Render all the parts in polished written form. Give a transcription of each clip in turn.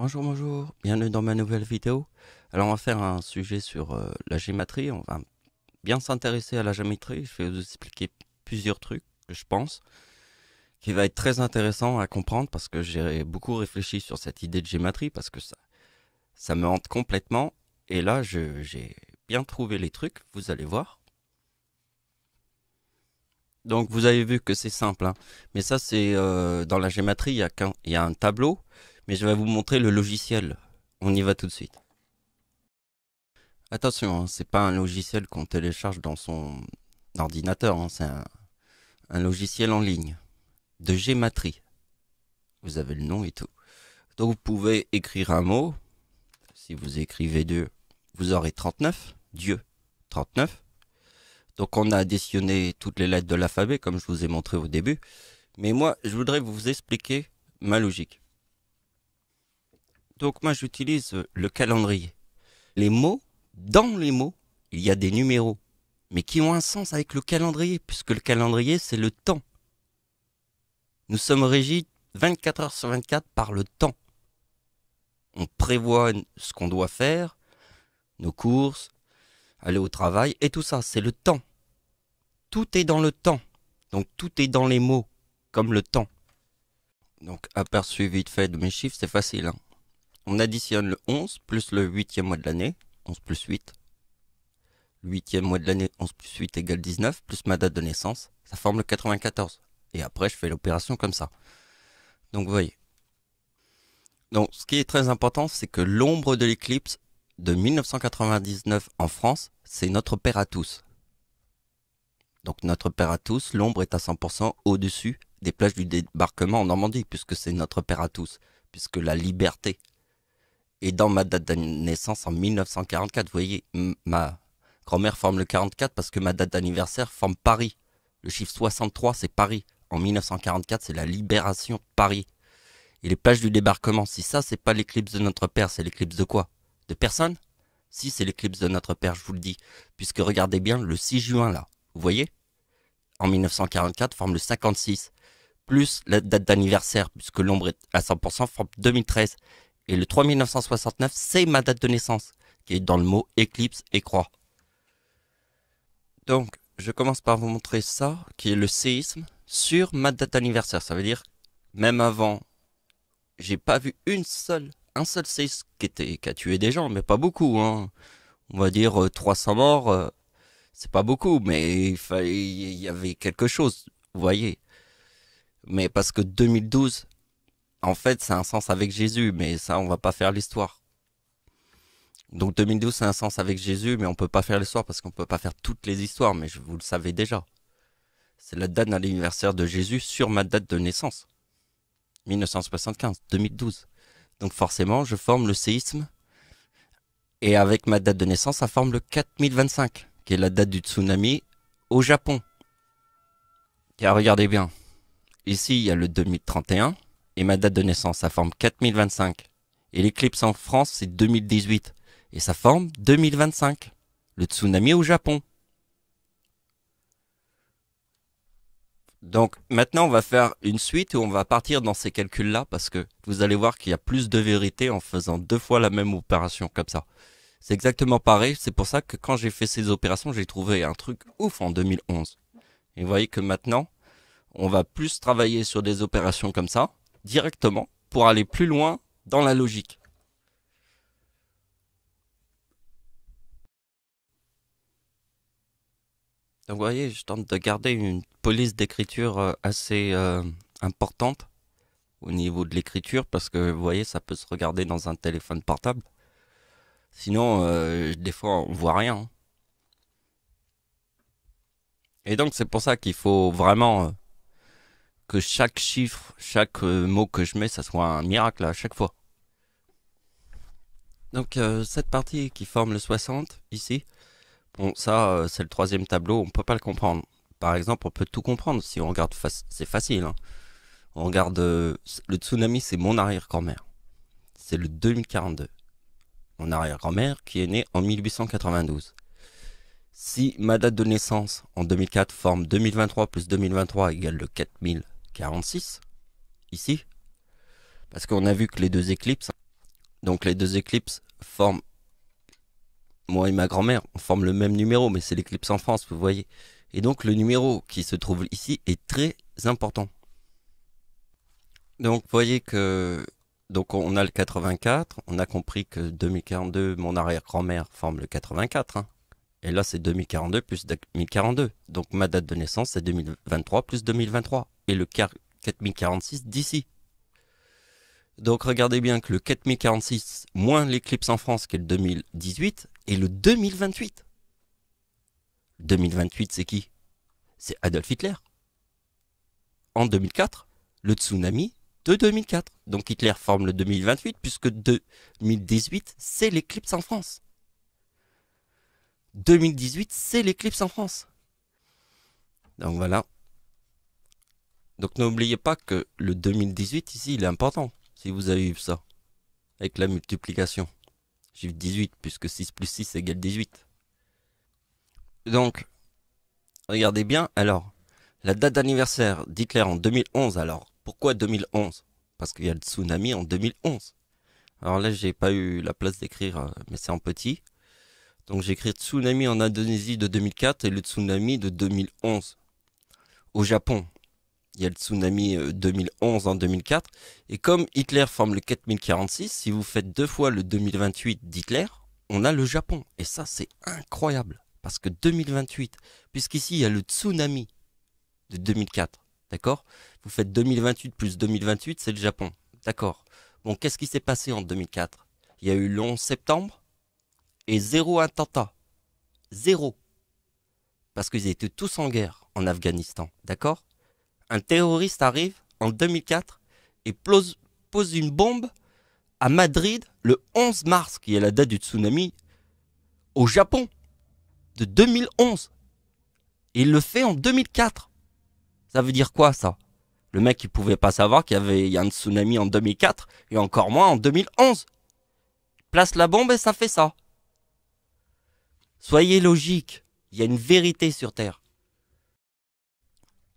Bonjour, bonjour, bienvenue dans ma nouvelle vidéo. Alors on va faire un sujet sur la géométrie, on va bien s'intéresser à la géométrie, je vais vous expliquer plusieurs trucs que je pense, qui va être très intéressant à comprendre parce que j'ai beaucoup réfléchi sur cette idée de géométrie parce que ça me hante complètement et là j'ai bien trouvé les trucs, vous allez voir. Donc vous avez vu que c'est simple, hein. Mais ça c'est dans la géométrie, il y a un tableau, mais je vais vous montrer le logiciel, on y va tout de suite. Attention, hein, c'est pas un logiciel qu'on télécharge dans son ordinateur, hein, c'est un logiciel en ligne de gématrie. Vous avez le nom et tout. Donc vous pouvez écrire un mot. Si vous écrivez Dieu, vous aurez 39. Dieu, 39. Donc on a additionné toutes les lettres de l'alphabet comme je vous ai montré au début. Mais moi, je voudrais vous expliquer ma logique. Donc moi, j'utilise le calendrier. Les mots, dans les mots, il y a des numéros, mais qui ont un sens avec le calendrier, puisque le calendrier, c'est le temps. Nous sommes régis 24 heures sur 24 par le temps. On prévoit ce qu'on doit faire, nos courses, aller au travail, et tout ça, c'est le temps. Tout est dans le temps. Donc tout est dans les mots, comme le temps. Donc aperçu vite fait de mes chiffres, c'est facile, hein. On additionne le 11 plus le 8e mois de l'année, 11 plus 8. Le 8e mois de l'année, 11 plus 8 égale 19, plus ma date de naissance, ça forme le 94. Et après, je fais l'opération comme ça. Donc, vous voyez. Donc, ce qui est très important, c'est que l'ombre de l'éclipse de 1999 en France, c'est notre père à tous. Donc, notre père à tous, l'ombre est à 100% au-dessus des plages du débarquement en Normandie, puisque c'est notre père à tous, puisque la liberté est dans ma date de naissance en 1944. Vous voyez, ma grand-mère forme le 44 parce que ma date d'anniversaire forme Paris. Le chiffre 63, c'est Paris. En 1944, c'est la libération de Paris. Et les plages du débarquement, si ça, c'est pas l'éclipse de notre père, c'est l'éclipse de quoi? De personne? Si, c'est l'éclipse de notre père, je vous le dis. Puisque regardez bien le 6 juin, là. Vous voyez? En 1944, forme le 56. Plus la date d'anniversaire, puisque l'ombre est à 100%, forme 2013. Et le 3 1969, c'est ma date de naissance, qui est dans le mot éclipse et croix. Donc, je commence par vous montrer ça, qui est le séisme, sur ma date d'anniversaire. Ça veut dire, même avant, j'ai pas vu un seul séisme qui a tué des gens, mais pas beaucoup, hein. On va dire 300 morts, c'est pas beaucoup, mais il y avait quelque chose, vous voyez. Mais parce que 2012, en fait, c'est un sens avec Jésus, mais ça, on va pas faire l'histoire. Donc 2012, c'est un sens avec Jésus, mais on peut pas faire l'histoire parce qu'on peut pas faire toutes les histoires, mais vous le savez déjà. C'est la date d'anniversaire de Jésus sur ma date de naissance. 1975, 2012. Donc forcément, je forme le séisme. Et avec ma date de naissance, ça forme le 4025, qui est la date du tsunami au Japon. Car regardez bien, ici il y a le 2031, et ma date de naissance, ça forme 4025. Et l'éclipse en France, c'est 2018, et ça forme 2025, le tsunami au Japon. Donc maintenant, on va faire une suite où on va partir dans ces calculs-là parce que vous allez voir qu'il y a plus de vérité en faisant deux fois la même opération comme ça. C'est exactement pareil, c'est pour ça que quand j'ai fait ces opérations, j'ai trouvé un truc ouf en 2011. Et vous voyez que maintenant, on va plus travailler sur des opérations comme ça, directement, pour aller plus loin dans la logique. Donc vous voyez, je tente de garder une police d'écriture assez importante au niveau de l'écriture parce que vous voyez, ça peut se regarder dans un téléphone portable. Sinon, des fois, on voit rien, hein. Et donc, c'est pour ça qu'il faut vraiment que chaque chiffre, chaque mot que je mets, ça soit un miracle à chaque fois. Donc, cette partie qui forme le 60, ici, bon, ça, c'est le troisième tableau, on peut pas le comprendre. Par exemple, on peut tout comprendre si on regarde, c'est facile, hein. On regarde, le tsunami, c'est mon arrière-grand-mère. C'est le 2042. Mon arrière-grand-mère qui est née en 1892. Si ma date de naissance en 2004 forme 2023 plus 2023 égale le 4046, ici, parce qu'on a vu que les deux éclipses, Donc les deux éclipses forment, moi et ma grand-mère, on forme le même numéro, mais c'est l'éclipse en France, vous voyez. Et donc le numéro qui se trouve ici est très important. Donc vous voyez que donc on a le 84, on a compris que 2042, mon arrière-grand-mère forme le 84. Hein. Et là c'est 2042 plus 2042. Donc ma date de naissance c'est 2023 plus 2023. Et le 4046 d'ici. Donc regardez bien que le 4046 moins l'éclipse en France qui est le 2018 et le 2028. 2028 c'est qui? C'est Adolf Hitler. En 2004, le tsunami de 2004. Donc Hitler forme le 2028 puisque 2018 c'est l'éclipse en France. 2018 c'est l'éclipse en France. Donc voilà. Donc n'oubliez pas que le 2018 ici il est important. Si vous avez vu ça. Avec la multiplication. J'ai vu 18 puisque 6 plus 6 égale 18. Donc, regardez bien. Alors, la date d'anniversaire d'Hitler en 2011. Alors, pourquoi 2011? Parce qu'il y a le tsunami en 2011. Alors là, j'ai pas eu la place d'écrire, mais c'est en petit. Donc j'ai écrit tsunami en Indonésie de 2004 et le tsunami de 2011. Au Japon, il y a le tsunami 2011 en 2004. Et comme Hitler forme le 4046, si vous faites 2 fois le 2028 d'Hitler, on a le Japon. Et ça, c'est incroyable. Parce que 2028, puisqu'ici, il y a le tsunami de 2004. D'accord? Vous faites 2028 plus 2028, c'est le Japon. D'accord. Bon, qu'est-ce qui s'est passé en 2004? Il y a eu le 11 septembre et 0 attentat. 0. Parce qu'ils étaient tous en guerre en Afghanistan. D'accord? Un terroriste arrive en 2004 et pose une bombe à Madrid le 11 mars, qui est la date du tsunami, au Japon, de 2011. Et il le fait en 2004. Ça veut dire quoi, ça? Le mec, il pouvait pas savoir qu'il y a un tsunami en 2004, et encore moins en 2011. Place la bombe et ça fait ça. Soyez logique, il y a une vérité sur Terre.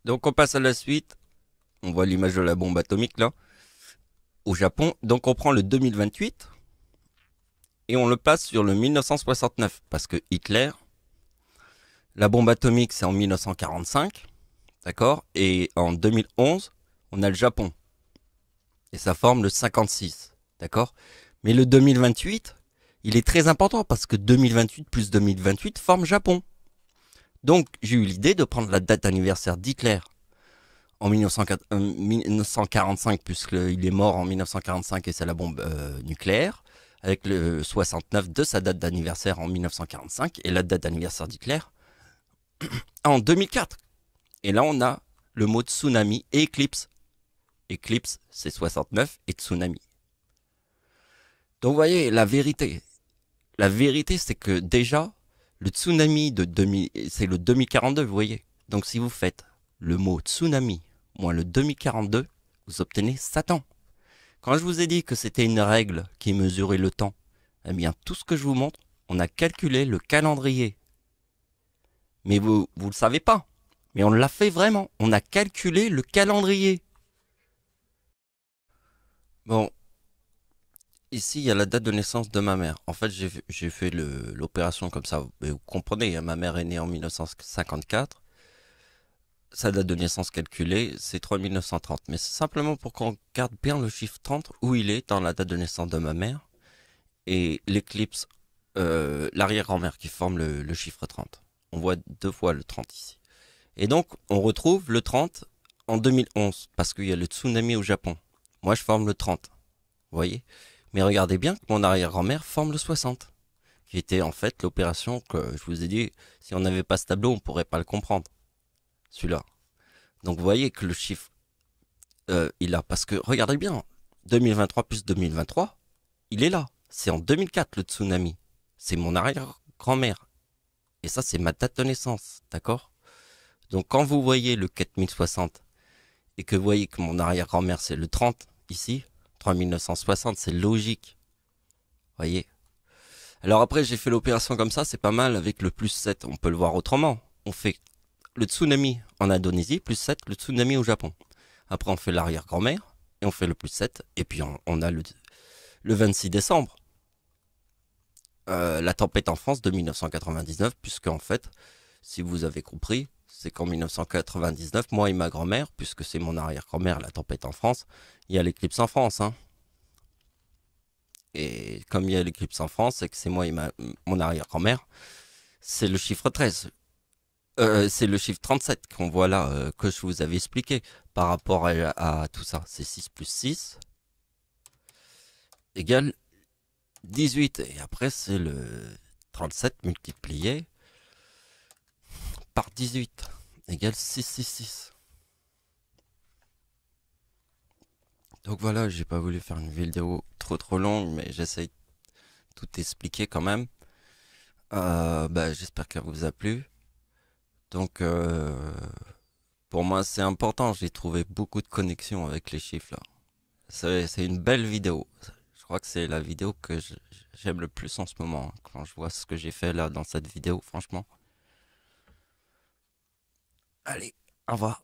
Donc on passe à la suite. On voit l'image de la bombe atomique là. Au Japon. Donc on prend le 2028 et on le place sur le 1969. Parce que Hitler, la bombe atomique c'est en 1945. D'accord? Et en 2011, on a le Japon. Et ça forme le 56. D'accord? Mais le 2028, il est très important parce que 2028 plus 2028 forme Japon. Donc j'ai eu l'idée de prendre la date anniversaire d'Hitler en 1945, puisqu'il est mort en 1945 et c'est la bombe nucléaire, avec le 69 de sa date d'anniversaire en 1945 et la date d'anniversaire d'Hitler en 2004. Et là, on a le mot tsunami et éclipse. Éclipse, c'est 69 et tsunami. Donc, vous voyez, la vérité. La vérité, c'est que déjà, le tsunami de 2000, c'est le 2042, vous voyez. Donc, si vous faites le mot tsunami moins le 2042, vous obtenez Satan. Quand je vous ai dit que c'était une règle qui mesurait le temps, eh bien, tout ce que je vous montre, on a calculé le calendrier. Mais vous le savez pas. Mais on l'a fait vraiment. On a calculé le calendrier. Bon. Ici, il y a la date de naissance de ma mère. En fait, j'ai fait l'opération comme ça. Vous comprenez, ma mère est née en 1954. Sa date de naissance calculée, c'est 3930. Mais c'est simplement pour qu'on garde bien le chiffre 30, où il est dans la date de naissance de ma mère. Et l'éclipse, l'arrière-grand-mère qui forme le chiffre 30. On voit 2 fois le 30 ici. Et donc, on retrouve le 30 en 2011, parce qu'il y a le tsunami au Japon. Moi, je forme le 30. Vous voyez? Mais regardez bien que mon arrière-grand-mère forme le 60. Qui était en fait l'opération que je vous ai dit, si on n'avait pas ce tableau, on ne pourrait pas le comprendre. Celui-là. Donc vous voyez que le chiffre, il a, parce que regardez bien, 2023 plus 2023, il est là. C'est en 2004 le tsunami. C'est mon arrière-grand-mère. Et ça, c'est ma date de naissance, d'accord? Donc quand vous voyez le 4060 et que vous voyez que mon arrière-grand-mère c'est le 30 ici, 3960, c'est logique. Voyez? Alors après j'ai fait l'opération comme ça, c'est pas mal avec le plus 7, on peut le voir autrement. On fait le tsunami en Indonésie, plus 7, le tsunami au Japon. Après on fait l'arrière-grand-mère et on fait le plus 7 et puis on a Le 26 décembre, la tempête en France de 1999, puisque en fait, si vous avez compris, c'est qu'en 1999, moi et ma grand-mère, puisque c'est mon arrière-grand-mère, la tempête en France, il y a l'éclipse en France. Hein. Et comme il y a l'éclipse en France, et que c'est moi et mon arrière-grand-mère, c'est le chiffre 13. C'est le chiffre 37 qu'on voit là, que je vous avais expliqué par rapport à tout ça. C'est 6 plus 6 égale 18. Et après, c'est le 37 multiplié par 18 égale 666. Donc voilà, j'ai pas voulu faire une vidéo trop longue, mais j'essaye de tout expliquer quand même. J'espère qu'elle vous a plu. Donc pour moi c'est important, j'ai trouvé beaucoup de connexions avec les chiffres là. C'est une belle vidéo. Je crois que c'est la vidéo que j'aime le plus en ce moment, hein, quand je vois ce que j'ai fait là dans cette vidéo, franchement. Allez, au revoir.